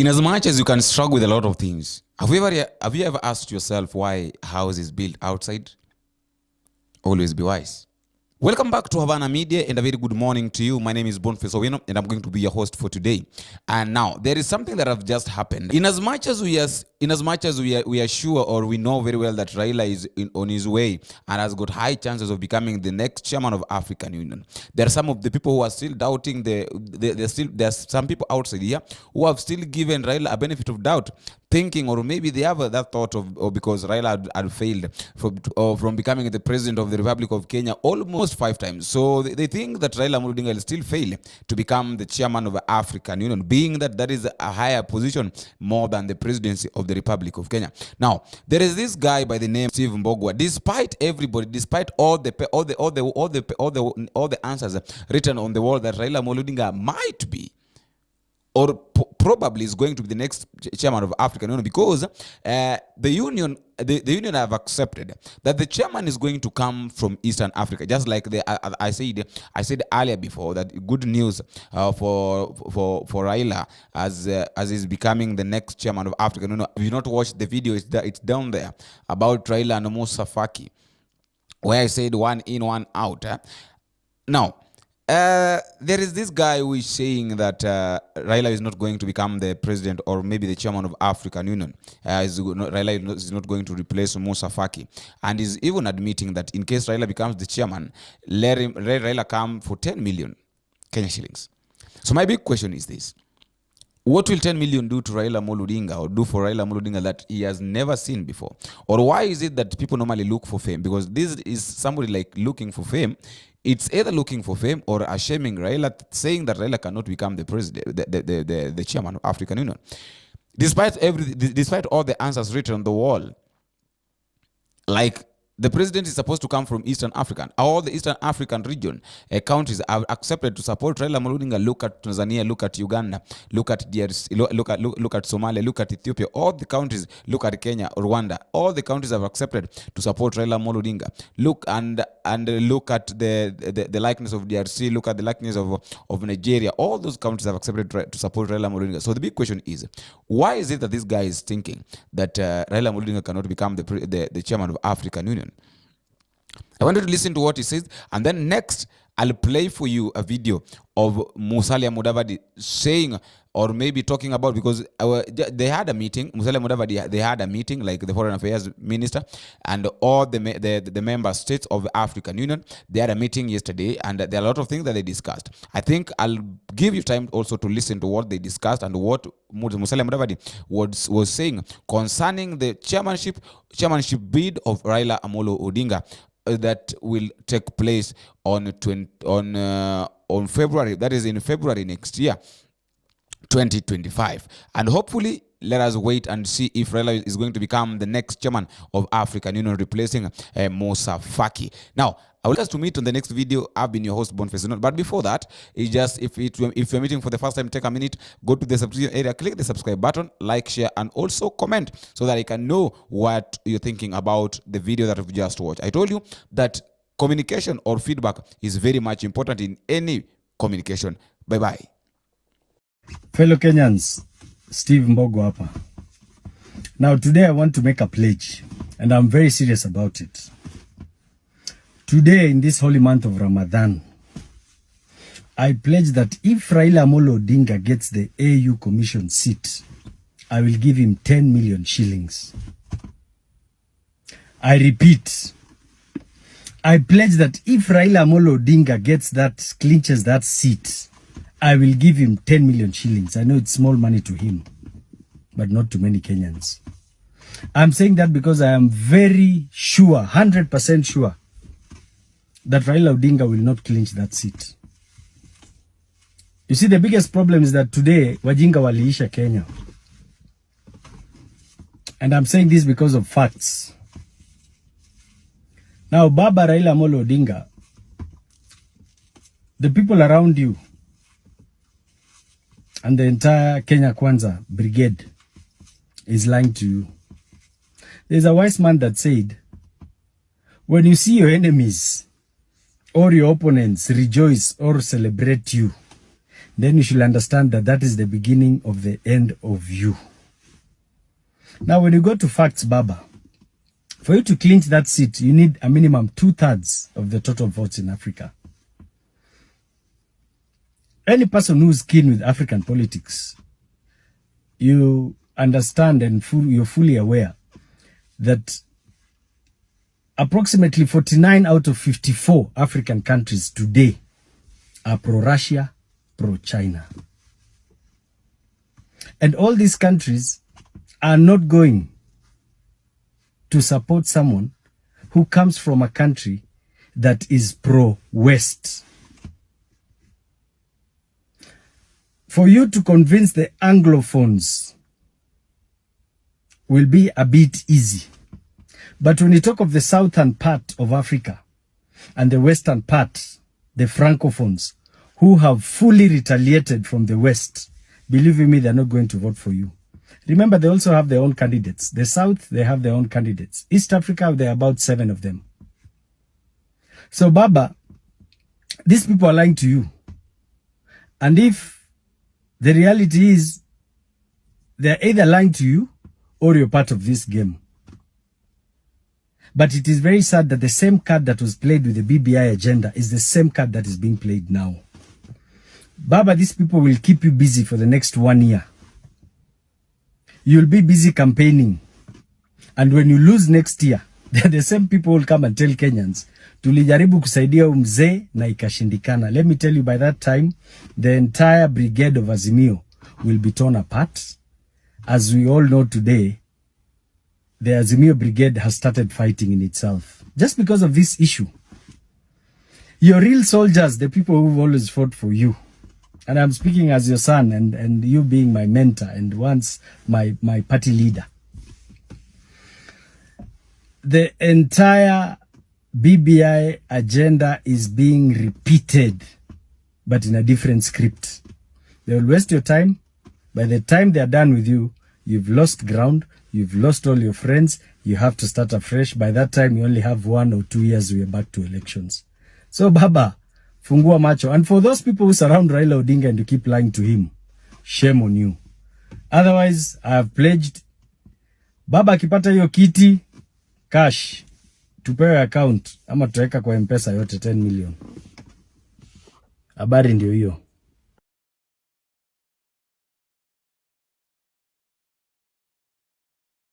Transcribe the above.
In as much as you can struggle with a lot of things, have you ever asked yourself why a house is built outside? Always be wise. Welcome back to Havana Media and a very good morning to you. My name is Boniface Owino and I'm going to be your host for today. And now there is something that have just happened. In as much as we are sure, or we know very well, that Raila is on his way and has got high chances of becoming the next chairman of African Union, there are some of the people who are still doubting. There's some people outside here who have still given Raila a benefit of doubt, thinking, or maybe they have that thought of, or because Raila had failed from becoming the president of the Republic of Kenya almost 5 times. So they think that Raila Odinga will still fail to become the chairman of the African Union, being that is a higher position more than the presidency of the Republic of Kenya. Now, there is this guy by the name Steve MBOGO. Despite everybody, despite all the answers written on the wall that Raila Odinga might be, or probably is going to be the next chairman of African Union, because the union have accepted that the chairman is going to come from Eastern Africa. Just like I said earlier before, that good news for Raila as he's becoming the next chairman of African Union. If you not watched the video, it's down there about Raila and Musa Faki, where I said one in, one out. Now, there is this guy who is saying that Raila is not going to become the president or maybe the chairman of African Union. Raila is not going to replace Musa Faki, and is even admitting that in case Raila becomes the chairman, let Raila come for 10 million Kenya shillings. So my big question is this: what will 10 million do to Raila Odinga, or do for Raila Odinga, that he has never seen before? Or why is it that people normally look for fame? Because this is somebody like looking for fame. It's either looking for fame or shaming Raila, saying that Raila cannot become the president, the chairman of African Union. Despite all the answers written on the wall, like the president is supposed to come from Eastern Africa. All the Eastern African region countries have accepted to support Raila Odinga. Look at Tanzania, look at Uganda, look at DRC, look at Somalia, look at Ethiopia. All the countries, look at Kenya, Rwanda. All the countries have accepted to support Raila Odinga. Look and look at the likeness of DRC. Look at the likeness of Nigeria. All those countries have accepted to support Raila Odinga. So the big question is, why is it that this guy is thinking that Raila Odinga cannot become the chairman of African Union? I wanted to listen to what he says, and then next I'll play for you a video of Musalia Mudavadi saying, or maybe talking about, because they had a meeting, Musalia Mudavadi, they had a meeting, like the Foreign Affairs Minister and all the member states of the African Union. They had a meeting yesterday, and there are a lot of things that they discussed. I think I'll give you time also to listen to what they discussed and what Musalia Mudavadi was saying concerning the chairmanship bid of Raila Amolo Odinga, that will take place on February, that is in February next year, 2025. And hopefully, let us wait and see if Raila is going to become the next chairman of African Union, replacing Musa Faki. Now, I will ask to meet on the next video. I've been your host, Boniface. But before that, it's just, if you're meeting for the first time, take a minute, go to the subscription area, click the subscribe button, like, share, and also comment, so that I can know what you're thinking about the video that we've just watched. I told you that communication or feedback is very much important in any communication. Bye-bye. Fellow Kenyans, Steve MBOGO hapa. Now today I want to make a pledge, and I'm very serious about it. Today, in this holy month of Ramadan, I pledge that if Raila Amolo Odinga gets the AU Commission seat, I will give him 10 million shillings. I repeat, I pledge that if Raila Amolo Odinga clinches that seat, I will give him 10 million shillings. I know it's small money to him, but not to many Kenyans. I'm saying that because I am very sure, 100% sure, that Raila Odinga will not clinch that seat. You see, the biggest problem is that today, wajinga waliisha Kenya. And I'm saying this because of facts. Now, Baba Raila Amolo Odinga, the people around you, and the entire Kenya Kwanza brigade is lying to you. There's a wise man that said, when you see your enemies or your opponents rejoice or celebrate you, then you should understand that that is the beginning of the end of you. Now, when you go to facts, Baba, for you to clinch that seat, you need a minimum 2/3 of the total votes in Africa. Any person who's keen with African politics, you understand and you're fully aware that approximately 49 out of 54 African countries today are pro-Russia, pro-China. And all these countries are not going to support someone who comes from a country that is pro-West. For you to convince the Anglophones will be a bit easy. But when you talk of the southern part of Africa and the western part, the Francophones, who have fully retaliated from the West, believe me, they're not going to vote for you. Remember, they also have their own candidates. The South, they have their own candidates. East Africa, there are about 7 of them. So, Baba, these people are lying to you. And if the reality is they're either lying to you or you're part of this game. But it is very sad that the same card that was played with the BBI agenda is the same card that is being played now. Baba, these people will keep you busy for the next 1 year. You'll be busy campaigning. And when you lose next year, the same people will come and tell Kenyans, tulijaribu kusaidia mzee na ikashindikana. Let me tell you, by that time, the entire brigade of Azimio will be torn apart. As we all know today, the Azimio brigade has started fighting in itself. Just because of this issue. Your real soldiers, the people who've always fought for you. And I'm speaking as your son and you being my mentor and once my party leader. The entire BBI agenda is being repeated, but in a different script. They will waste your time. By the time they are done with you, you've lost ground, you've lost all your friends, you have to start afresh. By that time, you only have 1 or 2 years, we are back to elections. So, Baba, fungua macho. And for those people who surround Raila Odinga and you keep lying to him, shame on you. Otherwise, I have pledged, Baba akipata hiyo kiti, cash, tupewe account, ama tutaweka kwa M-Pesa yote 10 million. Habari ndio hiyo.